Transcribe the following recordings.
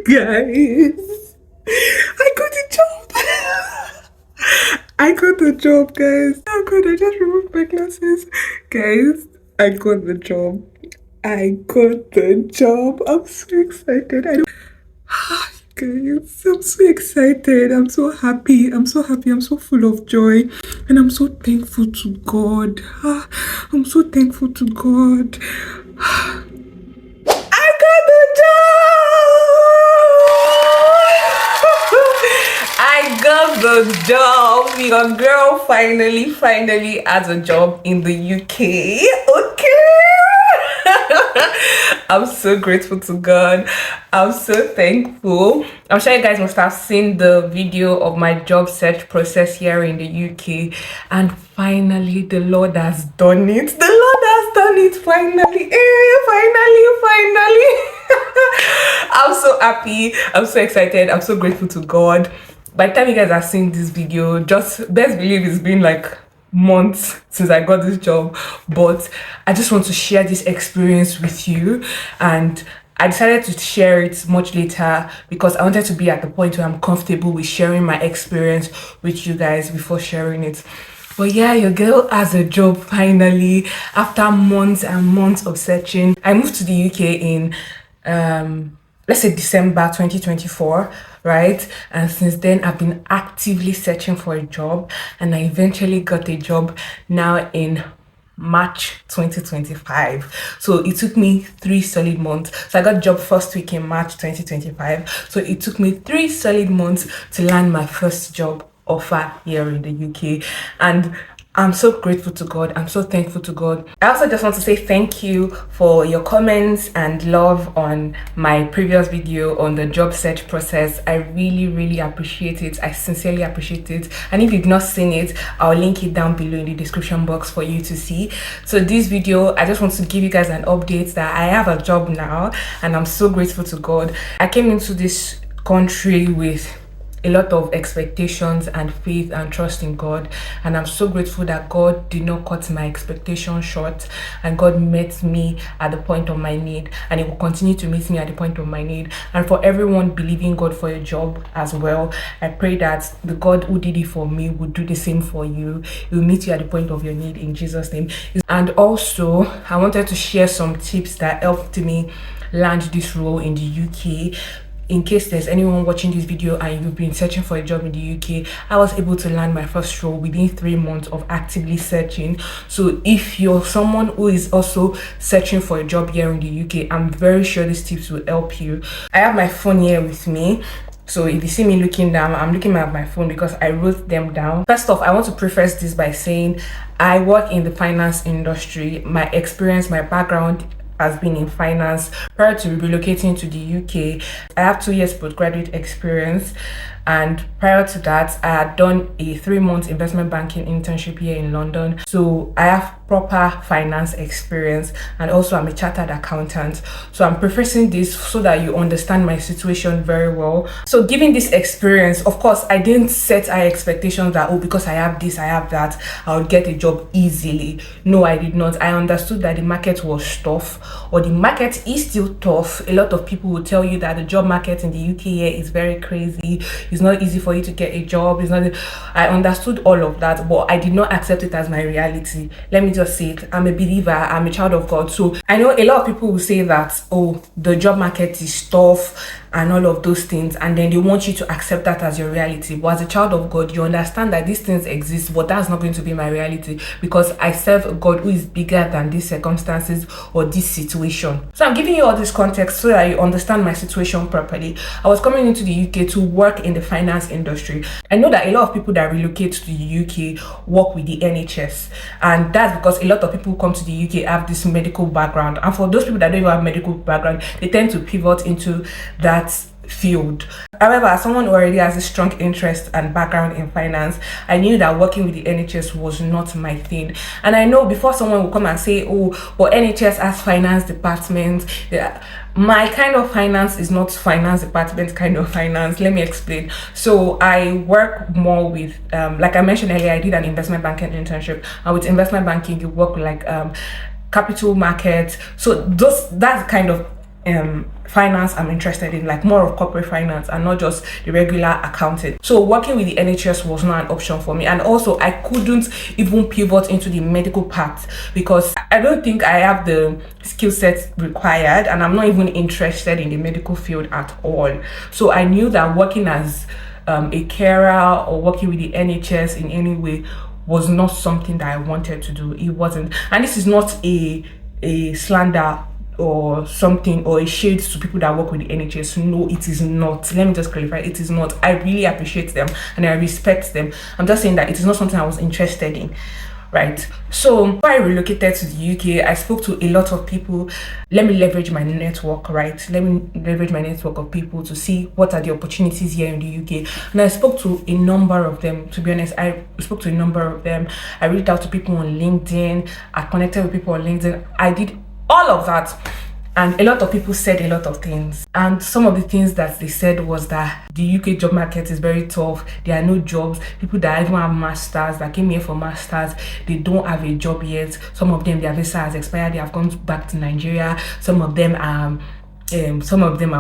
Guys, I got a job. I got the job, guys. Oh god, I just removed my glasses. Guys, I got the job. I got the job. I'm so excited. I don't guys, I'm so excited. I'm so happy. I'm so happy. I'm so full of joy. And I'm so thankful to God. I'm so thankful to God. I got the job! I got the job. Your girl finally has a job in the UK. Okay. I'm so grateful to God. I'm so thankful. I'm sure you guys must have seen the video of my job search process here in the UK. And finally, the Lord has done it. The Lord has done it finally. Finally. I'm so happy. I'm so excited. I'm so grateful to God. By the time you guys are seeing this video, just best believe it's been like months since I got this job, but I just want to share this experience with you. And I decided to share it much later because I wanted to be at the point where I'm comfortable with sharing my experience with you guys before sharing it. But yeah, your girl has a job finally after months and months of searching. I moved to the UK in let's say December 2024, right? And since then I've been actively searching for a job, and I eventually got a job now in March 2025. So it took me 3 solid months. So I got a job first week in March 2025. So it took me 3 solid months to land my first job offer here in the UK. And I'm so grateful to God. I'm so thankful to God. I also just want to say thank you for your comments and love on my previous video on the job search process. I really appreciate it. I sincerely appreciate it. And if you've not seen it, I'll link it down below in the description box for you to see. So this video, I just want to give you guys an update that I have a job now, and I'm so grateful to God. I came into this country with a lot of expectations and faith and trust in God, and I'm so grateful that God did not cut my expectations short, and God met me at the point of my need, and He will continue to meet me at the point of my need. And for everyone believing God for a job as well, I pray that the God who did it for me will do the same for you. He will meet you at the point of your need in Jesus' name. And also, I wanted to share some tips that helped me land this role in the UK. In case there's anyone watching this video and you've been searching for a job in the UK, I was able to land my first role within 3 months of actively searching. So if you're someone who is also searching for a job here in the UK, I'm very sure these tips will help you. I have my phone here with me. So if you see me looking down, I'm looking at my phone because I wrote them down. First off, I want to preface this by saying I work in the finance industry. My experience, my background has been in finance. Prior to relocating to the UK, I have 2 years postgraduate experience, and prior to that I had done a 3-month investment banking internship here in London. So I have proper finance experience, and also I'm a chartered accountant. So I'm prefacing this so that you understand my situation very well. So given this experience, of course I didn't set high expectations that, oh, because I have this, I have that, I would get a job easily. No, I did not. I understood that the market was tough, or the market is still tough. A lot of people will tell you that the job market in the UK here is very crazy. It's not easy for you to get a job. It's not. I understood all of that, but I did not accept it as my reality. Let me just say it. I'm a believer. I'm a child of God. So I know a lot of people will say that, oh, the job market is tough and all of those things, and then they want you to accept that as your reality. But as a child of God, you understand that these things exist, but that's not going to be my reality, because I serve a God who is bigger than these circumstances or this situation. So I'm giving you all this context so that you understand my situation properly. I was coming into the UK to work in the finance industry. I know that a lot of people that relocate to the UK work with the NHS, and that's because a lot of people who come to the UK have this medical background, and for those people that don't even have medical background, they tend to pivot into that field. However, as someone who already has a strong interest and background in finance, I knew that working with the NHS was not my thing. And I know before someone will come and say, oh, but NHS has finance department, yeah, my kind of finance is not finance department kind of finance. Let me explain. So I work more with like I mentioned earlier, I did an investment banking internship, and with investment banking you work with like capital markets. So that's kind of finance I'm interested in, like more of corporate finance and not just the regular accounting. So working with the NHS was not an option for me, and also I couldn't even pivot into the medical part because I don't think I have the skill set required, and I'm not even interested in the medical field at all. So I knew that working as a carer or working with the NHS in any way was not something that I wanted to do. It wasn't. And this is not a slander or something or a shade to people that work with the NHS. No, it is not. Let me just clarify, it is not. I really appreciate them and I respect them. I'm just saying that it is not something I was interested in. Right. So before I relocated to the UK, I spoke to a lot of people. Let me leverage my network, right? Let me leverage my network of people to see what are the opportunities here in the UK. And I spoke to a number of them. To be honest, I spoke to a number of them. I reached out to people on LinkedIn. I connected with people on LinkedIn. I did all of that. And a lot of people said a lot of things. And some of the things that they said was that the UK job market is very tough. There are no jobs. People that even have masters, that came here for masters, they don't have a job yet. Some of them, their visa has expired. They have gone back to Nigeria. Some of them are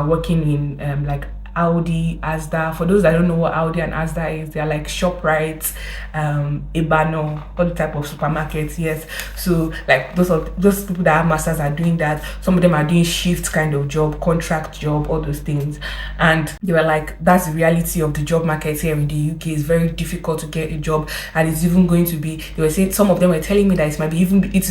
working in like Audi, Asda. For those that don't know what Audi and Asda is, they're like ShopRite, Ebano, all the type of supermarkets. Yes, so like those people that have masters are doing that. Some of them are doing shift kind of job, contract job, all those things. And they were like, that's the reality of the job market here in the UK. It's very difficult to get a job, and it's even going to be. They were saying, some of them were telling me that it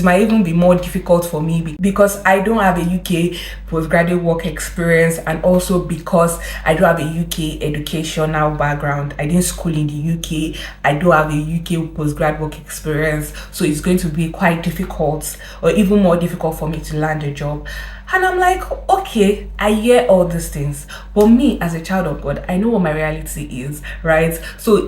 might even be more difficult for me because I don't have a UK postgraduate work experience, and also because I don't have a UK educational background. I didn't school in the UK. I don't have a UK postgrad work experience. So it's going to be quite difficult, or even more difficult for me to land a job. And I'm like, okay, I hear all these things. But me, as a child of God, I know what my reality is, right? So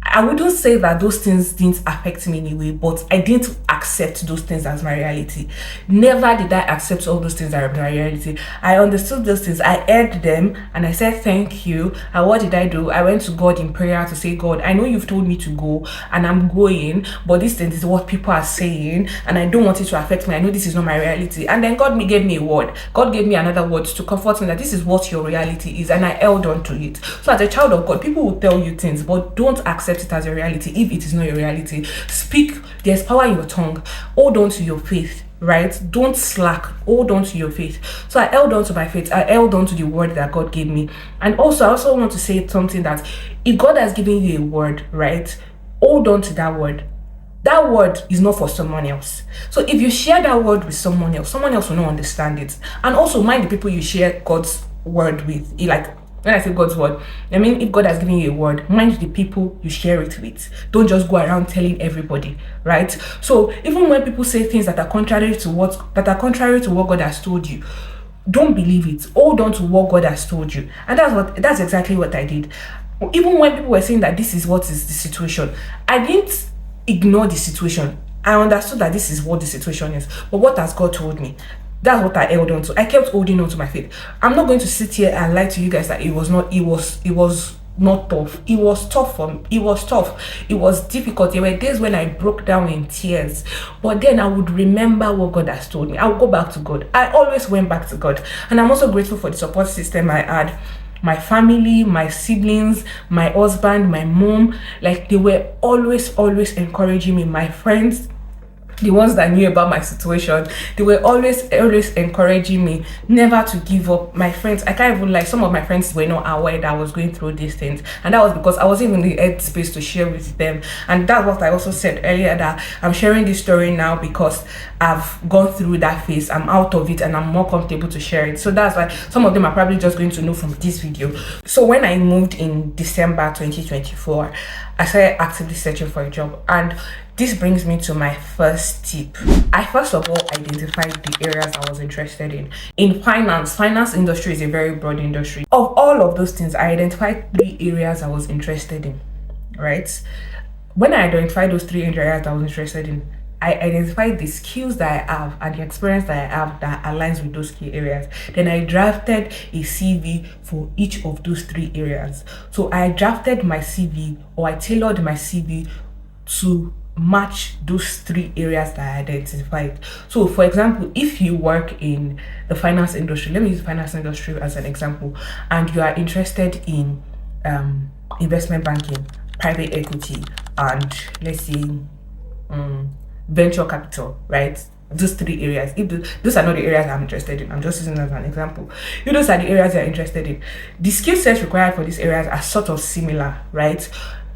I wouldn't say that those things didn't affect me in a way, but I didn't accept those things as my reality. Never did I accept all those things as my reality. I understood those things. I heard them and I said, thank you. And what did I do? I went to God in prayer to say, God, I know you've told me to go and I'm going, but this thing is what people are saying and I don't want it to affect me. I know this is not my reality. And then God gave me a word. God gave me another word to comfort me that this is what your reality is, and I held on to it. So as a child of God, people will tell you things, but don't accept it as a reality if it is not your reality. Speak. There's power in your tongue. Hold on to your faith, right? Don't slack. Hold on to your faith. So I held on to my faith. I held on to the word that God gave me. And also, I also want to say something, that if God has given you a word, right, hold on to that word. That word is not for someone else. So if you share that word with someone else will not understand it. And also mind the people you share God's word with. Like, when I say God's word, I mean, if God has given you a word, mind the people you share it with. Don't just go around telling everybody, right? So even when people say things that are contrary to what God has told you, don't believe it. Hold on to what God has told you. And that's exactly what I did. Even when people were saying that this is what is the situation, I didn't ignore the situation. I understood that this is what the situation is. But what has God told me? That's what I held on to. I kept holding on to my faith. I'm not going to sit here and lie to you guys that it was not tough. It was tough for me. It was tough. It was difficult. There were days when I broke down in tears. But then I would remember what God has told me. I would go back to God. I always went back to God. And I'm also grateful for the support system I had. My family, my siblings, my husband, my mom, like they were always encouraging me. My friends, the ones that knew about my situation, they were always encouraging me never to give up. My friends, I can't even lie, some of my friends were not aware that I was going through these things, and that was because I wasn't in the headspace to share with them. And that's what I also said earlier, that I'm sharing this story now because I've gone through that phase. I'm out of it and I'm more comfortable to share it. So that's why some of them are probably just going to know from this video. So when I moved in December 2024, I started actively searching for a job, and this brings me to my first tip. I first of all identified the areas I was interested in. In finance industry is a very broad industry. Of all of those things, I identified 3 areas I was interested in, right? When I identified those 3 areas I was interested in, I identified the skills that I have and the experience that I have that aligns with those key areas. Then I drafted a CV for each of those 3 areas. So I drafted my CV, or I tailored my CV to match those 3 areas that I identified. So for example, if you work in the finance industry, let me use the finance industry as an example, and you are interested in investment banking, private equity, and let's say venture capital, right? Those 3 areas, if those are not the areas I'm interested in, I'm just using as an example. If those are the areas you're interested in, the skill sets required for these areas are sort of similar, right?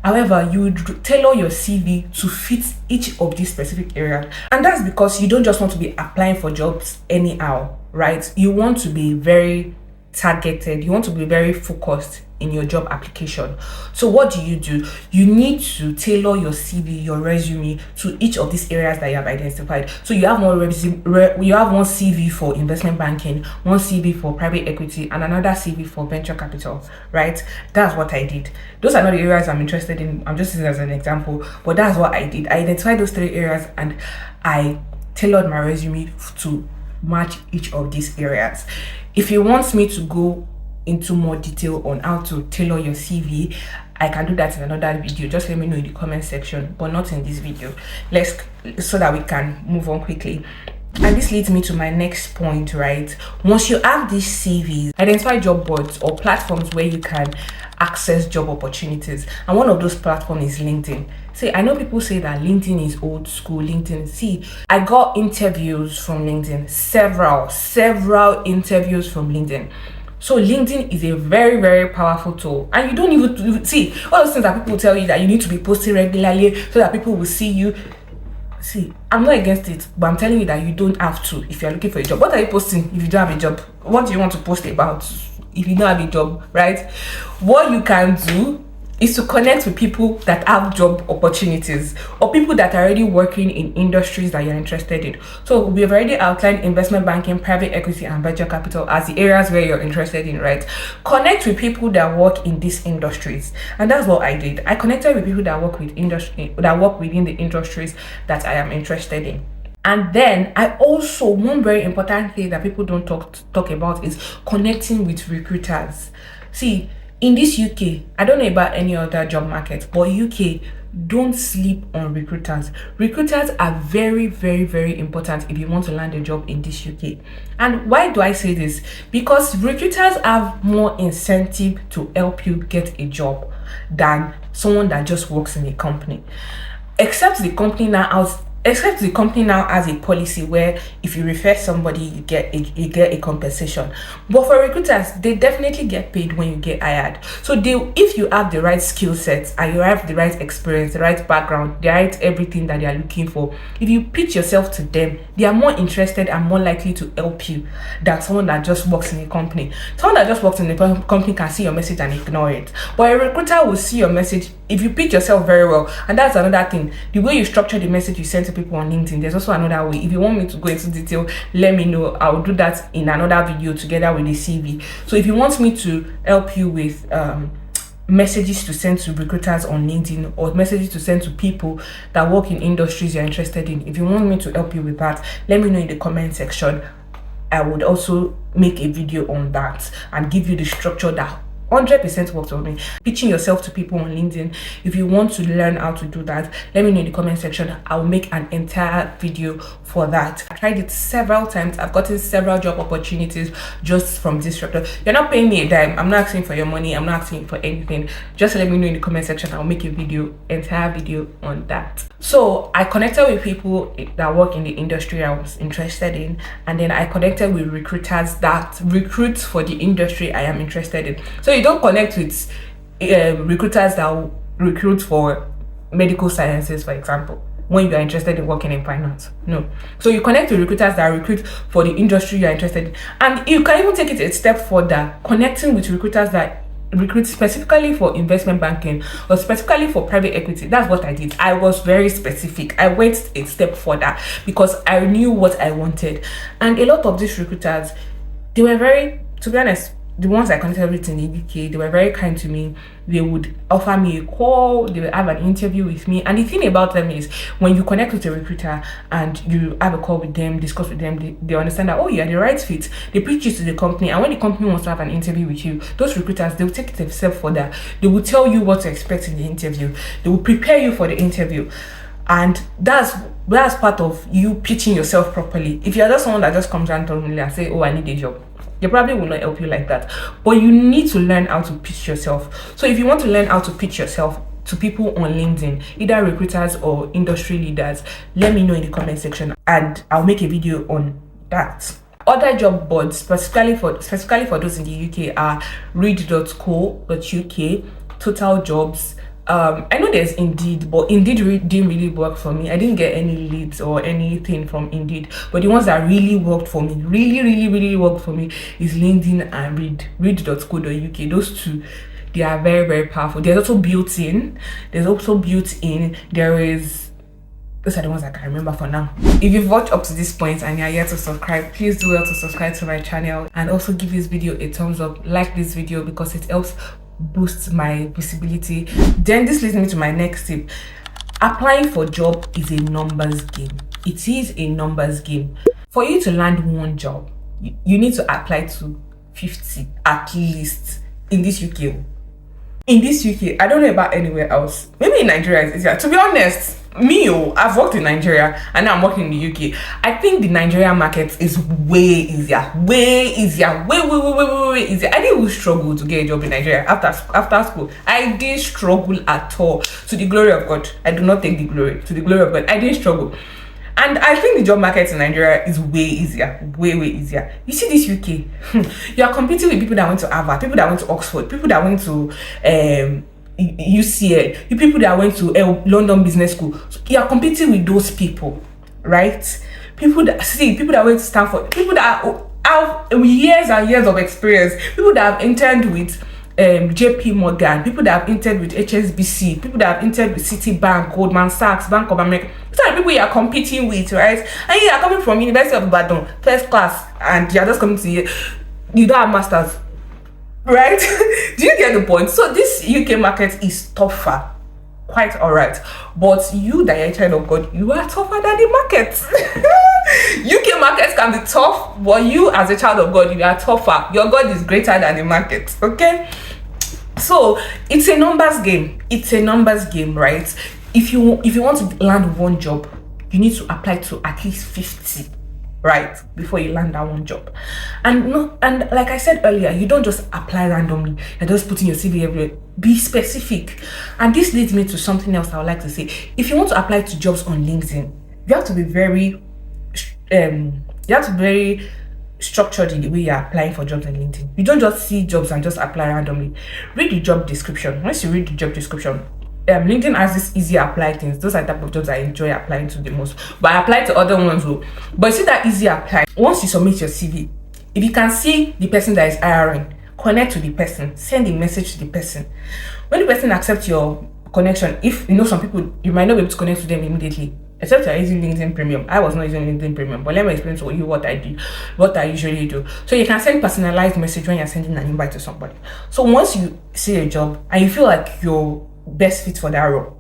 However, you would tailor your CV to fit each of these specific areas. And that's because you don't just want to be applying for jobs anyhow, right? You want to be very targeted, you want to be very focused in your job application. So what do? You need to tailor your CV, your resume to each of these areas that you have identified. So you have one you have one CV for investment banking, one CV for private equity, and another CV for venture capital, right? That's what I did. Those are not the areas I'm interested in, I'm just using as an example, but that's what I did. I identified those 3 areas and I tailored my resume to match each of these areas. If you want me to go into more detail on how to tailor your CV, I can do that in another video. Just let me know in the comment section, but not in this video. So that we can move on quickly. And this leads me to my next point, right? Once you have these CVs, identify job boards or platforms where you can access job opportunities. And one of those platforms is LinkedIn. See, I know people say that LinkedIn is old school. LinkedIn, see, I got interviews from LinkedIn, several interviews from LinkedIn. So LinkedIn is a very, very powerful tool, and you don't even see all those things that people tell you that you need to be posting regularly so that people will see you. See, I'm not against it, but I'm telling you that you don't have to if you're looking for a job. What are you posting if you don't have a job? What do you want to post about if you don't have a job, right? What you can do is to connect with people that have job opportunities or people that are already working in industries that you're interested in. So we've already outlined investment banking, private equity, and venture capital as the areas where you're interested in, right? Connect with people that work in these industries, and that's what I did. I connected with people that work within the industries that I am interested in. And then I also, one very important thing that people don't talk about is connecting with recruiters. See, in this UK, I don't know about any other job market, but UK, don't sleep on recruiters. Recruiters are very, very, very important if you want to land a job in this UK. And why do I say this? Because recruiters have more incentive to help you get a job than someone that just works in a company. Except the company now has a policy where if you refer somebody, you get a compensation. But for recruiters, they definitely get paid when you get hired. So if you have the right skill sets and you have the right experience, the right background, the right everything that they are looking for, if you pitch yourself to them, they are more interested and more likely to help you than someone that just works in a company. Someone that just works in a company can see your message and ignore it. But a recruiter will see your message if you pitch yourself very well. And that's another thing. The way you structure the message you send to people on LinkedIn, there's also another way. If you want me to go into detail, let me know. I'll do that in another video together with the CV. So if you want me to help you with messages to send to recruiters on LinkedIn or messages to send to people that work in industries you're interested in, if you want me to help you with that, let me know in the comment section. I would also make a video on that and give you the structure that 100% works for me. Pitching yourself to people on LinkedIn, if you want to learn how to do that, let me know in the comment section. I'll make an entire video for that. I tried it several times. I've gotten several job opportunities just from this structure. You're not paying me a dime. I'm not asking for your money. I'm not asking for anything. Just let me know in the comment section. I'll make a entire video on that. So I connected with people that work in the industry I was interested in, and then I connected with recruiters that recruit for the industry I am interested in. So you don't connect with recruiters that recruit for medical sciences, for example, when you are interested in working in finance. No. So you connect with recruiters that recruit for the industry you are interested in. And you can even take it a step further, connecting with recruiters that recruit specifically for investment banking or specifically for private equity. That's what I did. I was very specific. I went a step further because I knew what I wanted. And a lot of these recruiters, they were very, to be honest, the ones I connected with in the UK, they were very kind to me. They would offer me a call, they would have an interview with me. And the thing about them is, when you connect with a recruiter and you have a call with them, discuss with them, they understand that, oh, you're the right fit. They pitch you to the company, and when the company wants to have an interview with you, those recruiters, they'll take it a step further. They will tell you what to expect in the interview. They will prepare you for the interview. And that's part of you pitching yourself properly. If you're just someone that just comes randomly and say, oh, I need a job, they probably will not help you like that. But you need to learn how to pitch yourself. So if you want to learn how to pitch yourself to people on LinkedIn, either recruiters or industry leaders, let me know in the comment section and I'll make a video on that. Other job boards, specifically for those in the UK, are read.co.uk, Total Jobs. I know there's Indeed, but Indeed didn't really work for me. I didn't get any leads or anything from Indeed. But the ones that really worked for me, really worked for me, is LinkedIn and read.co.uk. Those two, they are very powerful. There's also built-in. There is. Those are the ones I can remember for now. If you've watched up to this point and you're yet to subscribe, please do well to subscribe to my channel and also give this video a thumbs up. Like this video because it helps boost my visibility. Then this leads me to my next tip. Applying for job is a numbers game. It is a numbers game. For you to land one job, you need to apply to 50 at least in this UK. In this UK, I don't know about anywhere else. Maybe in Nigeria it's easier. To be honest, I've worked in Nigeria and now I'm working in the UK. I think the Nigerian market is way easier. Way easier. Way easier. I didn't even struggle to get a job in Nigeria after school. I didn't struggle at all. To the glory of God. I do not take the glory. To the glory of God, I didn't struggle. And I think the job market in Nigeria is way easier. Way easier. You see this UK, you are competing with people that went to Harvard, people that went to Oxford, people that went to UCL, you people that went to London Business School. So you are competing with those people, right? People that went to Stanford, people that have years and years of experience, people that have interned with JP Morgan, people that have interned with HSBC, people that have interned with Citibank, Goldman Sachs, Bank of America. These are the people you are competing with, right? And you are coming from University of Ibadan, first class, and you are just coming to you don't have masters, right? Do you get the point? So this UK market is tougher, quite alright. But you that are a child of God, you are tougher than the market. UK markets can be tough, but you as a child of God, you are tougher. Your God is greater than the market, okay? So it's a numbers game. It's a numbers game, right? If you want to land one job, you need to apply to at least 50, right, before you land that one job. And like I said earlier, you don't just apply randomly. You're just putting your CV everywhere. Be specific. And this leads me to something else I would like to say. If you want to apply to jobs on LinkedIn, you have to be very structured in the way you're applying for jobs on LinkedIn. You don't just see jobs and just apply randomly. Read the job description. Once you read the job description, LinkedIn has this easy apply things. Those are the type of jobs I enjoy applying to the most. But I apply to other ones too. But see that easy apply. Once you submit your CV, if you can see the person that is hiring, connect to the person, send a message to the person. When the person accepts your connection, if you know some people, you might not be able to connect to them immediately. Except you're using LinkedIn Premium. I was not using LinkedIn Premium, but let me explain to you what I do, what I usually do. So you can send personalized message when you're sending an invite to somebody. So once you see a job and you feel like you're best fit for that role,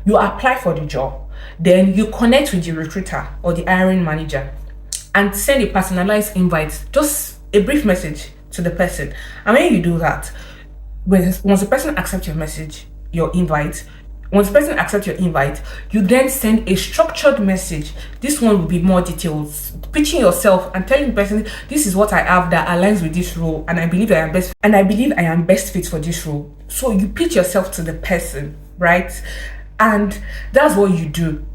you apply for the job. Then you connect with the recruiter or the hiring manager and send a personalized invite, just a brief message to the person. And when you do that, once the person accepts your message, your invite, once the person accepts your invite, you then send a structured message. This one will be more details, pitching yourself and telling the person, this is what I have that aligns with this role, and I believe I am best fit for this role. So you pitch yourself to the person, right? And that's what you do.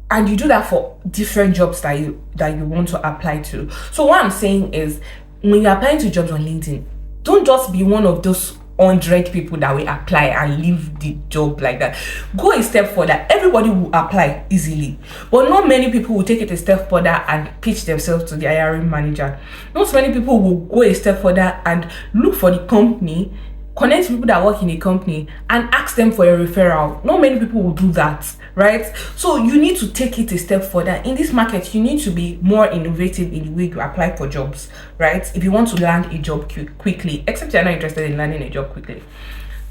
And you do that for different jobs that you want to apply to. So what I'm saying is, when you're applying to jobs on LinkedIn, don't just be one of those 100 people that will apply and leave the job like that. Go a step further. Everybody will apply easily, but not many people will take it a step further and pitch themselves to the hiring manager. Not many people will go a step further and look for the company, connect people that work in a company and ask them for a referral. Not many people will do that, right? So you need to take it a step further. In this market, you need to be more innovative in the way you apply for jobs, right? If you want to land a job quickly, except you're not interested in landing a job quickly.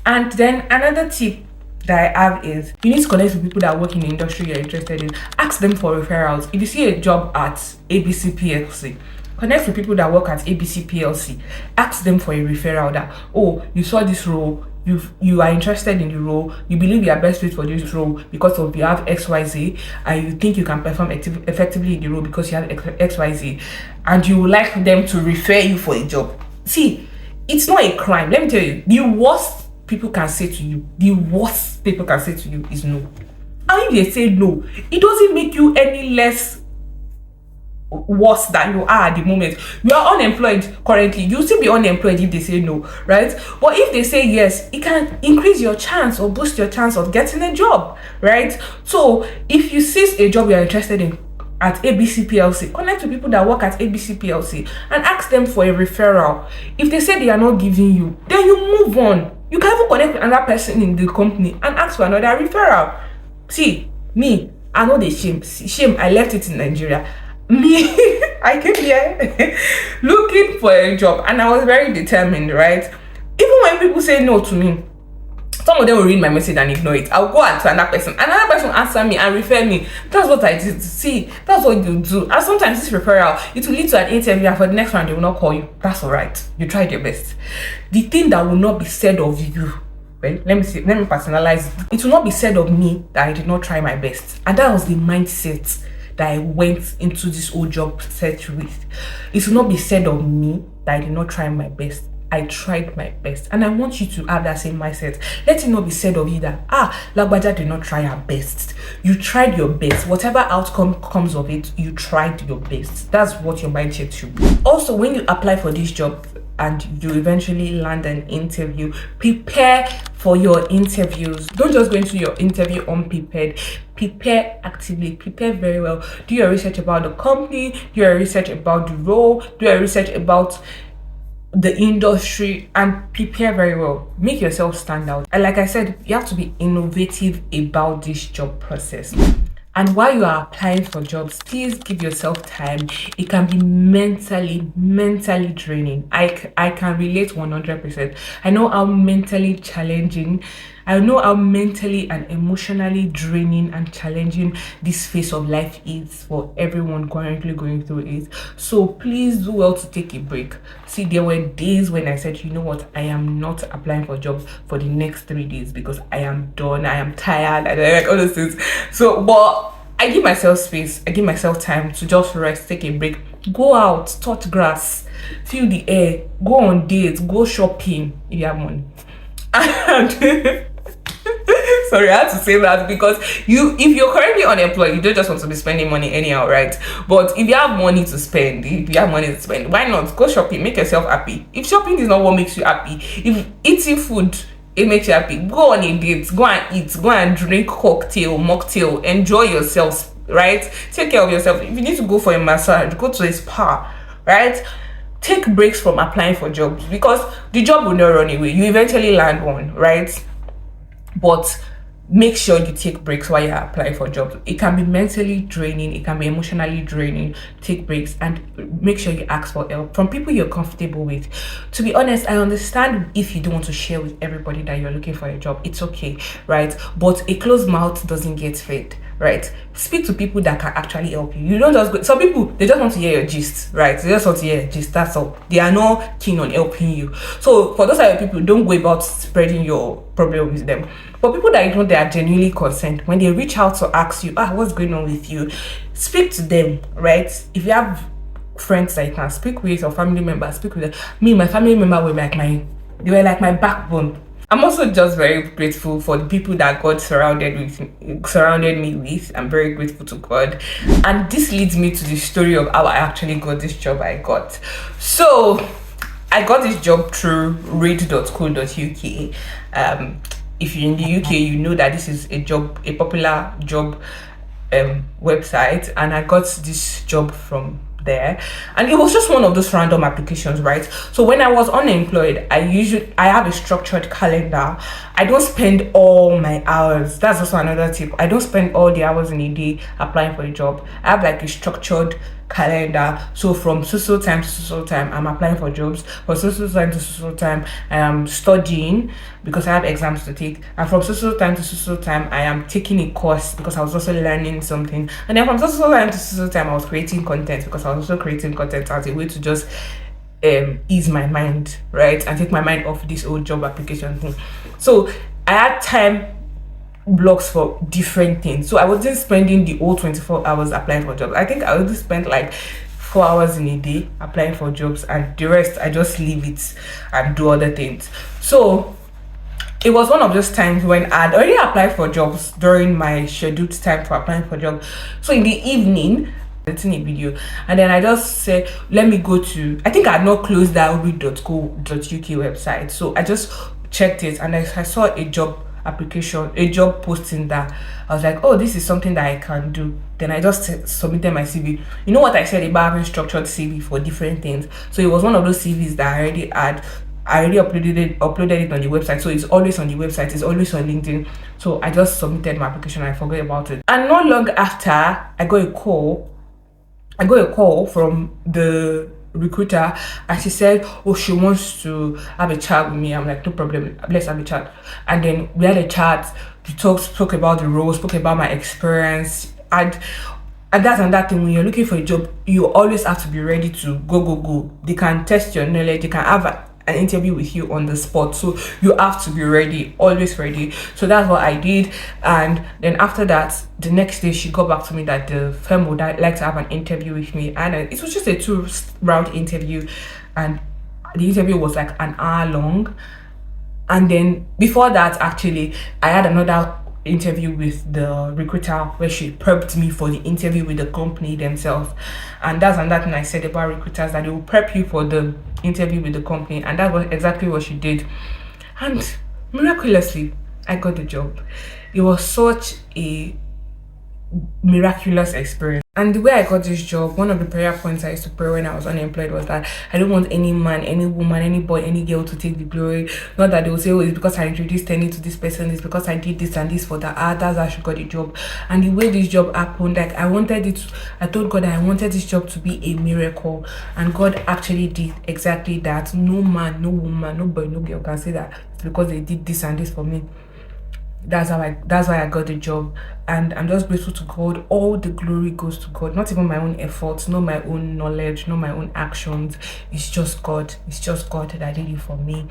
And then another tip that I have is, you need to connect with people that work in the industry you're interested in. Ask them for referrals. If you see a job at ABC PLC, connect with people that work at ABC PLC. Ask them for a referral that, oh, you saw this role, you are interested in the role, you believe you are best fit for this role because of you have XYZ, and you think you can perform effectively in the role because you have XYZ, and you would like them to refer you for a job. See, it's not a crime. Let me tell you, the worst people can say to you, is no. And if they say no, it doesn't make you any less worse than you are at the moment. You are unemployed currently, you'll still be unemployed if they say no, right? But if they say yes, it can increase your chance or boost your chance of getting a job, right? So if you see a job you're interested in at ABC PLC, connect to people that work at ABC PLC and ask them for a referral. If they say they are not giving you, then you move on. You can even connect with another person in the company and ask for another referral. See, me, I know the shame, I left it in Nigeria. Me, I came here looking for a job, and I was very determined, right? Even when people say no to me, some of them will read my message and ignore it. I'll go out to another person will answer me and refer me. That's what I did. See, that's what you do. And sometimes this referral, it will lead to an interview, and for the next round they will not call you. That's all right, you tried your best. The thing that will not be said of you, well, let me personalize it. It will not be said of me that I did not try my best. And that was the mindset that I went into this whole job search with. It will not be said of me that I did not try my best. I tried my best, and I want you to have that same mindset. Let it not be said of you that Lagbaja did not try her best. You tried your best. Whatever outcome comes of it, you tried your best. That's what your mindset should be. Also, when you apply for this job and you eventually land an interview, prepare for your interviews. Don't just go into your interview unprepared. Prepare actively, prepare very well. Do your research about the company, do your research about the role, do your research about the industry, and prepare very well. Make yourself stand out. And like I said, you have to be innovative about this job process. And while you are applying for jobs, please give yourself time. It can be mentally draining. I can relate 100%. I know how mentally challenging, I know how mentally and emotionally draining and challenging this phase of life is for everyone currently going through it. So please do well to take a break. See, there were days when I said, you know what, I am not applying for jobs for the next 3 days because I am done, I am tired, and I like all those things. So, but I give myself space, I give myself time to just rest, take a break, go out, touch grass, feel the air, go on dates, go shopping if you have money. And sorry, I had to say that because if you're currently unemployed, you don't just want to be spending money anyhow, right? But if you have money to spend, why not go shopping? Make yourself happy. If shopping is not what makes you happy, if eating food it makes you happy, go on a date, go and eat, go and drink cocktail, mocktail, enjoy yourself, right? Take care of yourself. If you need to go for a massage, go to a spa, right? Take breaks from applying for jobs because the job will not run away. You eventually land one, right? But make sure you take breaks while you're applying for jobs. It can be mentally draining, it can be emotionally draining. Take breaks and make sure you ask for help from people you're comfortable with. To be honest, I understand if you don't want to share with everybody that you're looking for a job. It's okay, right? But a closed mouth doesn't get fed, right? Speak to people that can actually help you. You don't just go. Some people, they just want to hear your gist, right? They just want to hear your gist, that's all. They are not keen on helping you. So for those type of people, don't go about spreading your problem with them. But people that you know they are genuinely concerned, when they reach out to ask you, what's going on with you, speak to them, right? If you have friends that you can speak with or family members, speak with them. Me, my family member were like my backbone. I'm also just very grateful for the people that God surrounded me with. I'm very grateful to God. And this leads me to the story of how I actually got this job I got. So I got this job through read.co.uk. If you're in the UK, you know that this is a popular job website, and I got this job from there, and it was just one of those random applications, right? So when I was unemployed, I have a structured calendar. I don't spend all my hours. That's also another tip. I don't spend all the hours in a day applying for a job. I have like a structured calendar. So from so time to so time, I'm applying for jobs. From so time to so time, I am studying because I have exams to take. And from so time to so time, I am taking a course because I was also learning something. And then from so time to so time, I was creating content because I was also creating content as a way to just ease my mind, right, and take my mind off this old job application thing. So I had time blocks for different things. So I wasn't spending the whole 24 hours applying for jobs. I think I only spent like 4 hours in a day applying for jobs, and the rest I just leave it and do other things. So it was one of those times when I'd already applied for jobs during my scheduled time for applying for jobs. So in the evening, editing a video, and then I just said, let me go to, I think I had not closed that obi.co.uk website. So I just checked it, and I saw a job application, a job posting that I was like, oh, this is something that I can do. Then I just submitted my CV. You know what I said about having structured CV for different things? So it was one of those CVs that I already had. I already uploaded it on the website, so it's always on the website, it's always on LinkedIn. So I just submitted my application and I forgot about it. And not long after, I got a call from the recruiter, and she said, oh, she wants to have a chat with me. I'm like, no problem, let's have a chat. And then we had a chat. We spoke about the role, spoke about my experience, and that's another thing. When you're looking for a job, you always have to be ready to go. They can test your knowledge, they can have an interview with you on the spot, so you have to be ready, always ready. So that's what I did. And then after that, the next day, she got back to me that the firm would like to have an interview with me, and it was just a 2-round interview, and the interview was like an hour long. And then before that, actually, I had another interview with the recruiter where she prepped me for the interview with the company themselves. And that's another thing I said about recruiters, that they will prep you for the interview with the company, and that was exactly what she did. And miraculously, I got the job. It was such a miraculous experience. And the way I got this job, one of the prayer points I used to pray when I was unemployed was that I don't want any man, any woman, any boy, any girl to take the glory. Not that they will say, oh, it's because I introduced Tenny to this person, it's because I did this and this for that. That's how she got the job. And the way this job happened, like I told God that I wanted this job to be a miracle, and God actually did exactly that. No man, no woman, no boy, no girl can say that it's because they did this and this for me. That's why I got the job, and I'm just grateful to God. All the glory goes to God, not even my own efforts, not my own knowledge, not my own actions. It's just God that did it for me.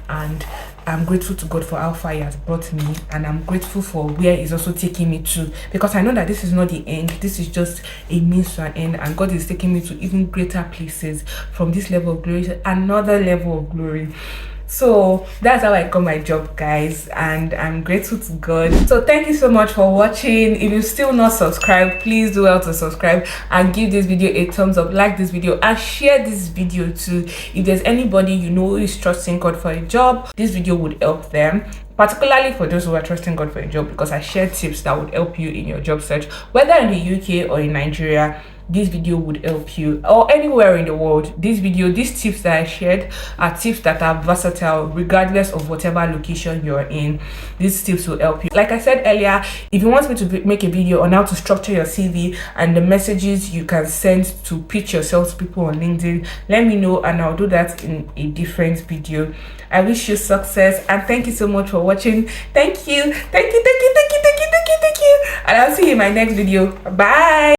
And I'm grateful to God for how far He has brought me, and I'm grateful for where He's also taking me to, because I know that this is not the end, this is just a means to an end, and God is taking me to even greater places, from this level of glory to another level of glory. So that's how I got my job, guys, and I'm grateful to God. So thank you so much for watching. If you're still not subscribed, please do well to subscribe and give this video a thumbs up, like this video, and share this video too. If there's anybody you know who is trusting God for a job, this video would help them, particularly for those who are trusting God for a job, because I share tips that would help you in your job search, whether in the UK or in Nigeria. This video would help you, or anywhere in the world. These tips that I shared are tips that are versatile regardless of whatever location you're in. These tips will help you. Like I said earlier, if you want me to make a video on how to structure your CV and the messages you can send to pitch yourself to people on LinkedIn, let me know and I'll do that in a different video. I wish you success, and thank you so much for watching. Thank you, and I'll see you in my next video. Bye.